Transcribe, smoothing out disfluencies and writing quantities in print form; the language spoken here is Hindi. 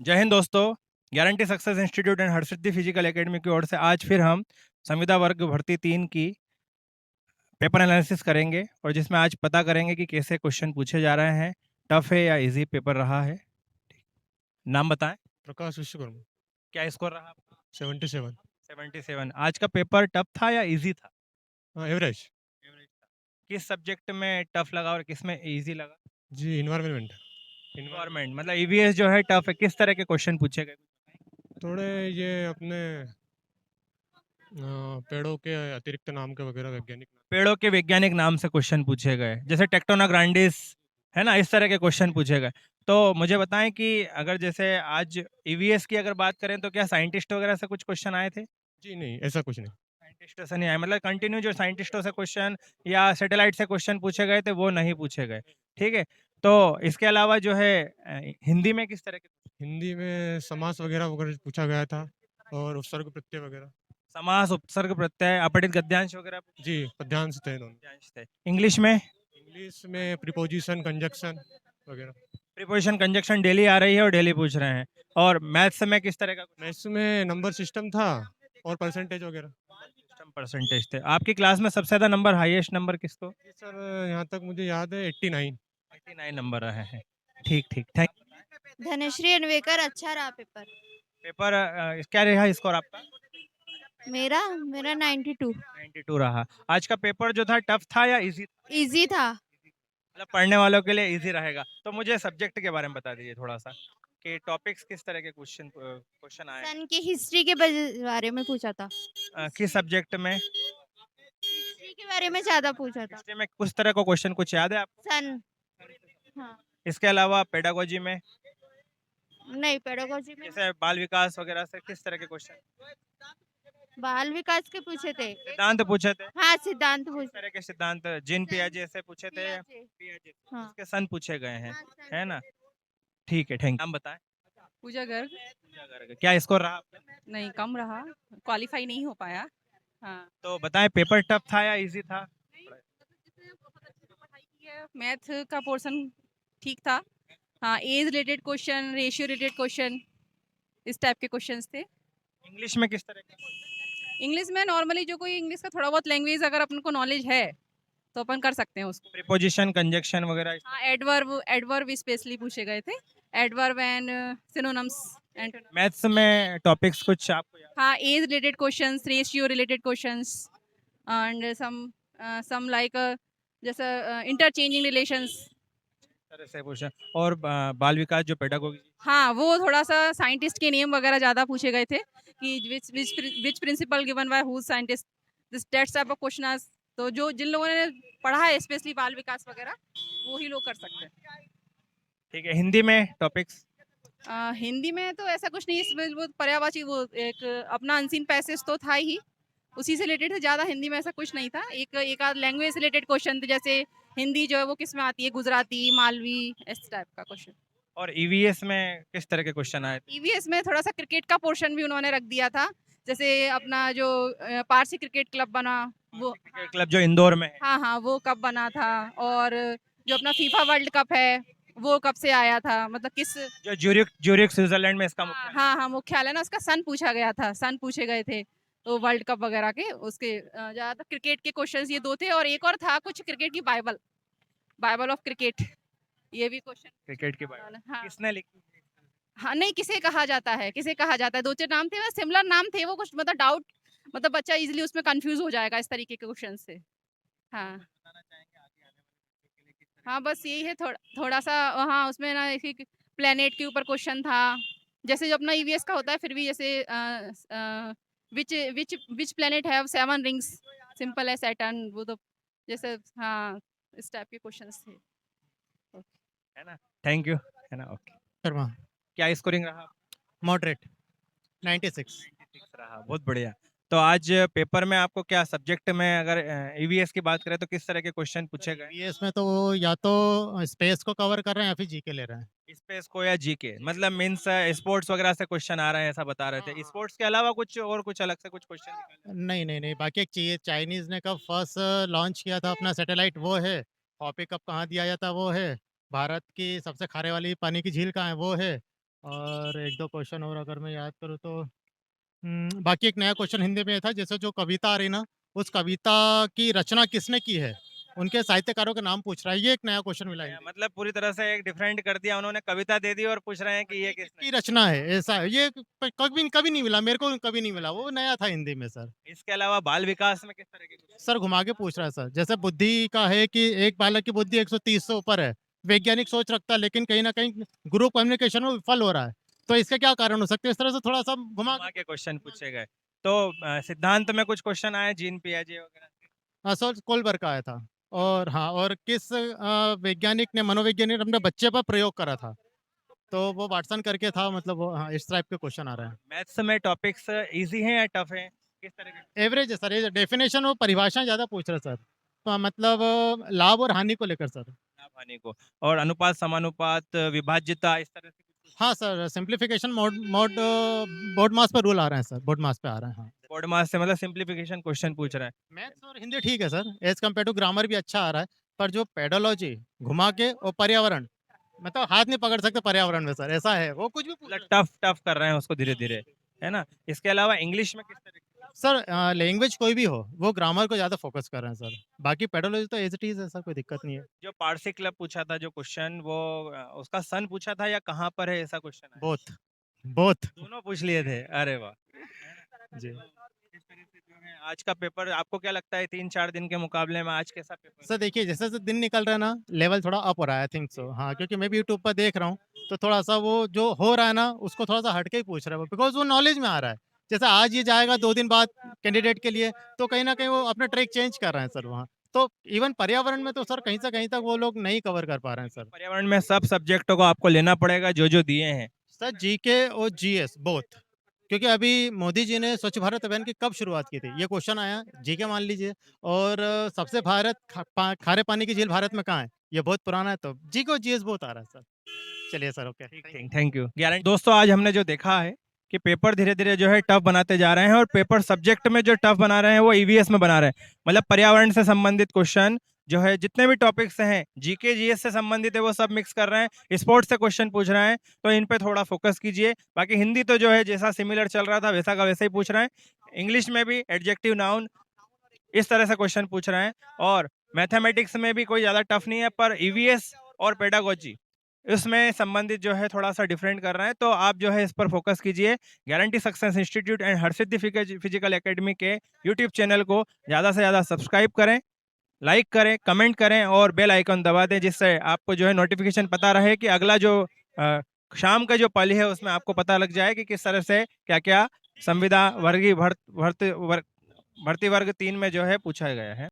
जय हिंद दोस्तों। Guarantee success institute and Harsiddhi physical academy की ओर से आज फिर हम संविदा वर्ग भर्ती 3 की पेपर एनालिसिस करेंगे और जिसमें आज पता करेंगे कि कैसे क्वेश्चन पूछे जा रहे हैं, टफ है या इजी पेपर रहा है। नाम बताएं। प्रकाश विश्वकर्मा। क्या स्कोर रहा आपका? 77। 77। आज का पेपर टफ था या इजी था? हाँ, एवरेज। एवरेज था। किस सब्जेक्ट में टफ लगा और किस में इजी लगा? जी, इन्वायरमेंट। इन्वायरमेंट इन्वायरमेंट मतलब ईवीएस जो है टफ है। किस तरह के क्वेश्चन पूछे गए? थोड़े ये अपने पेड़ों के अतिरिक्त नाम के वगैरह वैज्ञानिक नाम। पेड़ों के वैज्ञानिक नाम से क्वेश्चन पूछे गए, जैसे टेक्टोना ग्रांडिस, है ना, इस तरह के क्वेश्चन पूछे गए। तो मुझे बताएं कि अगर जैसे आज ईवीएस की अगर बात करें तो क्या साइंटिस्ट वगैरह से कुछ क्वेश्चन आए थे? जी नहीं, ऐसा कुछ नहीं। साइंटिस्टों से नहीं आए, मतलब कंटिन्यू जो साइंटिस्टों से क्वेश्चन या सैटेलाइट से क्वेश्चन पूछे गए थे वो नहीं पूछे गए। ठीक है। तो इसके अलावा जो है हिंदी में किस तरह के? हिंदी में समास वगैरह वगैरह पूछा गया था और उपसर्ग प्रत्यय वगैरह। समास, उपसर्ग, प्रत्यय, अपठित गद्यांश वगैरह जी, पद्यांश थे दोनों। गद्यांश थे। इंग्लिश में इंग्लिश में प्रीपोजिशन कंजक्शन वगैरह। प्रीपोजिशन कंजक्शन डेली आ रही है और डेली पूछ रहे हैं। और मैथ्स में किस तरह का? मैथ्स में नंबर सिस्टम था और परसेंटेज वगैरह। सिस्टम परसेंटेज थे। आपकी क्लास में सबसे ज्यादा नंबर, हाईएस्ट नंबर किसको? जी सर, यहाँ तक मुझे याद है 89। 89 नंबर रहे हैं। ठीक ठीक, थैंक। धनश्री अनवेकर। अच्छा रहा पेपर। पेपर क्या रहा स्कोर आपका? मेरा मेरा 92। 92 रहा। आज का पेपर जो था टफ था या इजी? इजी था। मतलब पढ़ने वालों के लिए इजी रहेगा। तो मुझे सब्जेक्ट के बारे में बता दीजिए थोड़ा सा, कि टॉपिक्स किस तरह के क्वेश्चन क्वेश्चन आए हैं। सन की हिस्ट्री के बारे में पूछा था। किस सब्जेक्ट में? हिस्ट्री के बारे में ज्यादा पूछा था। हिस्ट्री में कुछ तरह का क्वेश्चन कुछ याद है आपको? सन। हाँ। इसके अलावा पेडागोजी में, नहीं, पेडागोजी में जैसे बाल विकास वगैरह से किस तरह के क्वेश्चन? बाल विकास के पूछे थे। सिद्धांत पूछे थे। हाँ, सिद्धांत किस पूछे। तरह के सिद्धांत? जिन पियाजे से पूछे थे? पियाजे। पियाजे हाँ। उसके सन पूछे गए हैं, हाँ, सन है ना। पूछे। ठीक है, थैंक। नाम बताएं। पूजा गर्ग। पूजा गर्ग। क्या स्कोर रहा आपका? नहीं, कम रहा, क्वालिफाई नहीं हो पाया। हाँ। तो बताएं, पेपर टफ था या इजी था? पढ़ाई की है, मैथ का पोर्शन ठीक था। हाँ, age related question, ratio related question, इस टाइप के क्वेश्चंस थे। इंग्लिश में किस तरह के? इंग्लिश में नॉर्मली जो कोई इंग्लिश का थोड़ा बहुत लैंग्वेज अगर अपन को नॉलेज है तो अपन कर सकते हैं उसको। प्रीपोजिशन, कंजक्शन वगैरह हाँ, एडवर्ब एडवर्ब स्पेशली पूछे गए थे। Adverb and synonyms and. Maths में टॉपिक्स कुछ आपको याद? हाँ, age related questions, ratio related questions and some like जैसे इंटरचेंजिंग रिलेशंस। तरह से पूछा। और बाल विकास जो पेडागोजी। हाँ, वो थोड़ा सा साइंटिस्ट के नेम वगैरह ज़्यादा पूछे गए थे कि which principle given by whose scientist, this that's type of question. तो जो जिन लोगों ने पढ़ा है स्पेशली बाल विकास वगैरह, वो ही लोग कर सकते हैं। ठीक है। हिंदी में टॉपिक्स? हिंदी में तो ऐसा कुछ नहीं, इसमें वो पर्यायवाची वो एक अपना अनसीन पैसेज तो था ही, उसी से रिलेटेड है। ज़्यादा हिंदी में ऐसा कुछ नहीं था। एक आध लैंग्वेज रिलेटेड क्वेश्चन थे, जैसे हिंदी जो है वो किस में आती है, गुजराती, मालवी, इस टाइप का क्वेश्चन। और ईवीएस में किस तरह के क्वेश्चन आए थे? ईवीएस में थोड़ा सा क्रिकेट का पोर्शन भी उन्होंने रख दिया था, जैसे अपना जो पारसी क्रिकेट क्लब बना वो। क्रिकेट क्लब जो इंदौर में है। हाँ हाँ, वो कब बना था, और जो अपना फीफा वर्ल्ड कप है वो कब से आया था, मतलब किस। जो ज्यूरिक ज्यूरिक स्विट्जरलैंड में इसका हाँ मुख्यालय। हाँ हाँ, मुख्यालय ना उसका सन पूछा गया था, सन पूछे गए थे। तो वर्ल्ड कप वगैरह के उसके ज्यादातर क्रिकेट के क्वेश्चंस ये दो थे, और एक और था कुछ क्रिकेट की बाइबल, बाइबल ऑफ क्रिकेट, ये भी क्वेश्चन। क्रिकेट के बारे में हाँ किसने लिखी? हाँ, नहीं किसे कहा जाता है, किसे कहा जाता है, दो चार नाम थे, सिमिलर नाम थे वो, कुछ मतलब डाउट, मतलब बच्चा इजीली उसमें कंफ्यूज हो जाएगा इस तरीके के क्वेश्चन से। हाँ बताना चाहेंगे आगे आने वाले बच्चों के लिए किस तरह हाँ, के? बस यही है, थोड़ा थोड़ा सा। हाँ, उसमें ना एक प्लेनेट के ऊपर क्वेश्चन था, जैसे जो अपना ईवीएस का होता है, फिर भी जैसे which which which planet have 7 rings, simple है सैटर्न, वो तो जैसे। हाँ, इस टाइप के क्वेश्चंस थे। है ना। Thank you. है ना, ओके। शर्मा। क्या स्कोरिंग रहा? मॉडरेट। 96। 96 रहा, बहुत बढ़िया। तो आज पेपर में आपको क्या सब्जेक्ट में, अगर ईवीएस की बात करें तो किस तरह के क्वेश्चन पूछे गए? ईवीएस में तो वो या तो स्पेस को कवर कर रहे हैं या फिर जीके ले रहे हैं। स्पेस को या जीके, मतलब मीन्स स्पोर्ट्स वगैरह से क्वेश्चन आ रहे हैं ऐसा बता रहे थे। हाँ। स्पोर्ट्स के अलावा कुछ और, कुछ अलग से कुछ क्वेश्चन निकाले? नहीं नहीं नहीं, बाकी एक चाहिए, चाइनीज ने कब फर्स्ट लॉन्च किया था अपना सैटेलाइट वो है। हॉपी कब कहाँ दिया जाता वो है। भारत की सबसे खारे वाली पानी की झील कहाँ है वो है। और 1-2 क्वेश्चन और अगर मैं याद करूँ तो बाकी एक नया क्वेश्चन हिंदी में था, जैसे जो कविता आ रही ना, उस कविता की रचना किसने की है? उनके साहित्यकारों के नाम पूछ रहा है, ये एक नया क्वेश्चन मिला हिंदी में। मतलब पूरी तरह से एक डिफरेंट कर दिया उन्होंने, कविता दे दी और पूछ रहे हैं कि ये किसने। किसकी रचना है, ऐसा है। ये कभी कभी नहीं मिला, मेरे को कभी नहीं मिला, वो नया था हिंदी में सर। इसके अलावा बाल विकास में किस तरह के क्वेश्चन? सर घुमा के पूछ रहा है सर, जैसे बुद्धि का है कि एक बालक की बुद्धि 130 से ऊपर है, वैज्ञानिक सोच रखता है, लेकिन कहीं न कहीं ग्रुप कम्युनिकेशन में विफल हो रहा है। तो इसके क्या कारण हो सकते हैं? इस तरह से थोड़ा-सा घुमा घुमा के क्वेश्चन पूछे गए। तो सिद्धांत में कुछ क्वेश्चन आए, जीन पियाजे वगैरह के? सर कोलबर का आया था। और हाँ, और किस वैज्ञानिक ने मनोवैज्ञानिक ने अपने बच्चे पर प्रयोग करा था? तो वो वाटसन करके था, मतलब वो हाँ, इस टाइप के क्वेश्चन आ रहे हैं। मैथ्स में टॉपिक्स ईज़ी हैं या टफ हैं? किस तरह के? एवरेज है सर, ये डेफिनेशन और परिभाषाएँ ज़्यादा पूछ रहे हैं सर। मतलब लाभ और हानि को लेकर सर। लाभ हानि को। और अनुपात, समानुपात, विभाज्यता इस तरह से कुछ? हाँ सर, सिम्प्लिफिकेशन बोर्ड मास पे रूल आ रहे हैं सर, बोर्ड मास पे आ रहे हैं, हाँ। बोर्ड मास से मतलब सिंप्लीफिकेशन क्वेश्चन पूछ रहा है। मैथ्स और हिंदी ठीक है sir, as compare to grammar भी अच्छा आ रहा है, पर जो पेडोलॉजी, घुमा के और पर्यावरण, मतलब हाथ नहीं पकड़ सकते पर्यावरण में सर, ऐसा है, वो कुछ भी पूछ मतलब रहे हैं। टफ टफ कर रहे हैं उसको धीरे-धीरे, है ना? इसके अलावा इंग्लिश में किस तरह के? सर लैंग्वेज कोई भी हो, वो ग्रामर को ज़्यादा फ़ोकस कर रहे हैं सर, बाकी पेडोलॉजी तो एज़ इट इज़ है सर, कोई दिक्कत नहीं है। जो पारसी क्लब पूछा था जो क्वेश्चन वो उसका सन पूछा था या कहाँ पर है ऐसा क्वेश्चन आया? Both, both. दोनों पूछ लिए थे। अरे वाह! जी। तो इस तरह से जो है आज का पेपर आपको क्या लगता है 3-4 दिन के मुकाबले में आज कैसा पेपर? सर देखिए, जैसे-जैसे दिन निकल रहा है ना, लेवल थोड़ा अप हो रहा है, आई थिंक सो। हाँ, क्योंकि मैं भी यूट्यूब पर देख रहा हूँ, तो थोड़ा-सा वो जो हो रहा है ना, उसको थोड़ा-सा हट के ही पूछ रहा है वो, बिकॉज़ वो नॉलेज में आ रहा है। जैसे आज ये जाएगा 2 दिन बाद कैंडिडेट के लिए, तो कहीं न कहीं वो अपना ट्रैक चेंज कर रहे हैं सर वहाँ। तो इवन पर्यावरण में तो सर कहीं से कहीं तक वो लोग नहीं कवर कर पा रहे हैं सर। पर्यावरण में सब सब्जेक्टों को आपको लेना पड़ेगा जो-जो दिए हैं। सर जीके और जीएस बोथ, क्योंकि अभी मोदी जी ने स्वच्छ भारत अभियान की कब शुरुआत की थी? ये क्वेश्चन आया, जीके मान लीजिए। और सबसे खारे पानी की झील भारत में कहाँ है? ये बहुत पुराना है, तो जीके और जीएस बहुत आ रहा है सर। चलिए सर, ओके। Thank you. दोस्तों आज हमने जो देखा है कि पेपर धीरे-धीरे जो है टफ बनाते जा रहे हैं और पेपर सब्जेक्ट में जो टफ बना रहे हैं वो ईवीएस में बना रहे हैं। मतलब पर्यावरण से संबंधित क्वेश्चन जो है जितने भी टॉपिक्स हैं जीके जीएस से संबंधित है वो सब मिक्स कर रहे हैं। स्पोर्ट्स से क्वेश्चन पूछ रहे हैं तो इन पे थोड़ा फोकस कीजिए। बाकी हिंदी तो जो है जैसा सिमिलर चल रहा था वैसा का वैसा ही पूछ रहे हैं। इंग्लिश में भी एडजेक्टिव नाउन इस तरह से क्वेश्चन पूछ रहे हैं और मैथमेटिक्स में भी कोई ज़्यादा टफ नहीं है पर ईवीएस और पेडागोजी इसमें संबंधित जो है थोड़ा-सा डिफरेंट कर रहे हैं, तो आप जो है इस पर फ़ोकस कीजिए। Guarantee success institute and Harsiddhi physical academy के यूट्यूब चैनल को ज़्यादा से ज़्यादा सब्सक्राइब करें, लाइक करें, कमेंट करें और बेल आइकन दबा दें, जिससे आपको जो है नोटिफ़िकेशन पता रहे कि अगला जो अ, शाम का जो पल है, उसमें आपको पता लग जाए कि किस तरह से क्या-क्या संविदा वर्गीय भर्ती वर्ग 3 में जो है पूछा गया है।